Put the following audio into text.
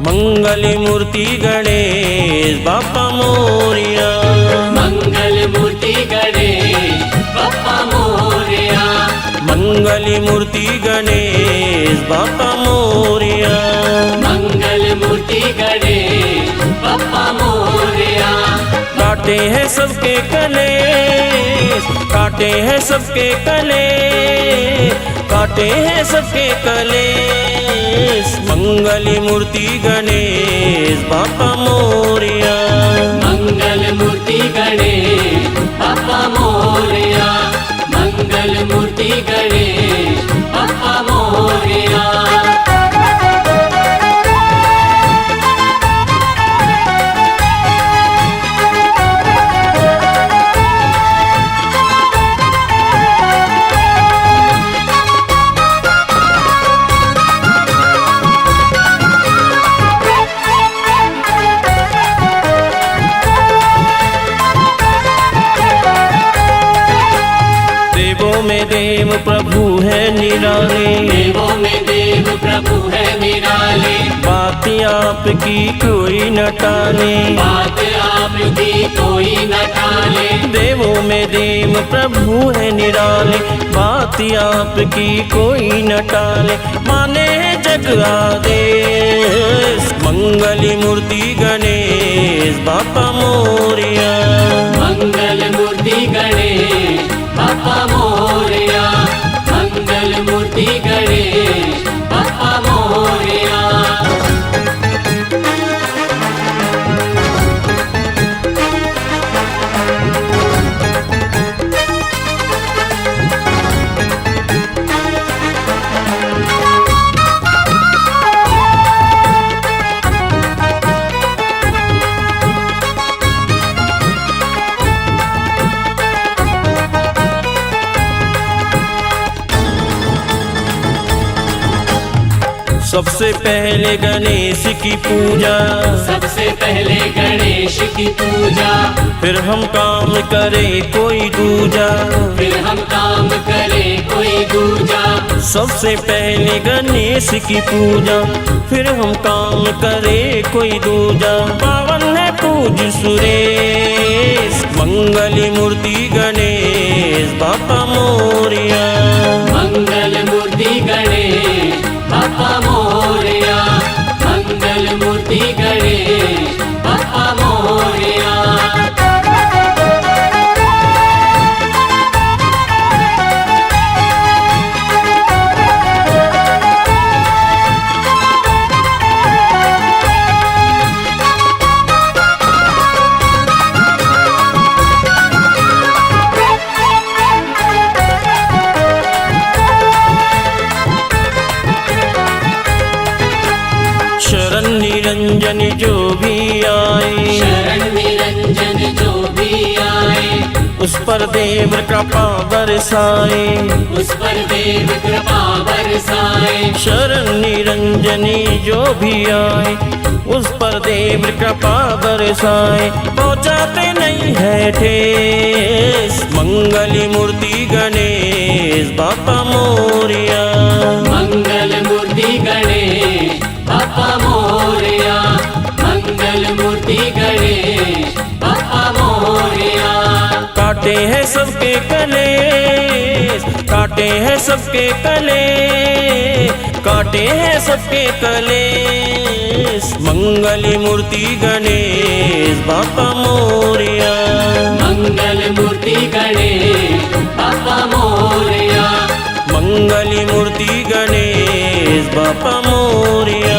मंगली मूर्ति गणेश बाप्पा मोरिया। मंगल मूर्ति गणेश बाप्पा मोरया। मंगली मूर्ति गणेश बाप्पा मोरिया। मंगल मूर्ति गणेश बाप्पा मोरया। काटे हैं सबके कलेश, काटे हैं सबके कलेश, काटे हैं सबके कलेश। मंगली मूर्ति गणेश बाप्पा मोरिया। मंगल मूर्ति गणेश बाप्पा मोरया। मंगल मूर्ति गणेश बाप्पा मोरया। देवों में देव प्रभु है निराले। देवों में देव प्रभु है निराले। बात आपकी कोई न टाले। बात आपकी कोई न टाले। देवों में देव प्रभु है निराले। बात आपकी कोई न टाले। माने जग आदेश। मंगली मूर्ति गणेश बाप्पा मोरिया। मंगल मूर्ति गणेश बाप्पा मोरया। मंगल मूर्ति गणेश बाप्पा मोरया। सबसे पहले गणेश की पूजा। सबसे पहले गणेश की पूजा। फिर हम काम करे कोई दूजा। फिर हम काम करें कोई दूजा। सबसे पहले गणेश की पूजा। फिर हम काम करे कोई दूजा। पावन है पूज सुरेश। मंगली मूर्ति गणेश बाप्पा मोरिया। मंगल मूर्ति गणेश बाप्पा मोरया। मंगल मूर्ति गणेश बाप्पा मोरया। शरण निरंजन जो भी आए। शरण निरंजन जो भी आए। उस पर देव कृपा बरसाए। उस पर देव कृपा बरसाए। शरण निरंजनी जो भी आए। उस पर देव कृपा बरसाए। पहुँचाते नहीं है ठेस। मंगली मूर्ति गणेश बाप्पा मोरिया। मंगल मूर्ति गणेश बाप्पा मोरया। मंगल मूर्ति गणेश बाप्पा मोरया। काटे हैं सबके कलेश, काटे हैं सबके कलेश, काटे हैं सबके कलेश। मंगली मूर्ति गणेश बाप्पा मोरिया। मंगल मूर्ति गणेश बाप्पा मोरया। मंगली मूर्ति गणेश बाप्पा मोरिया।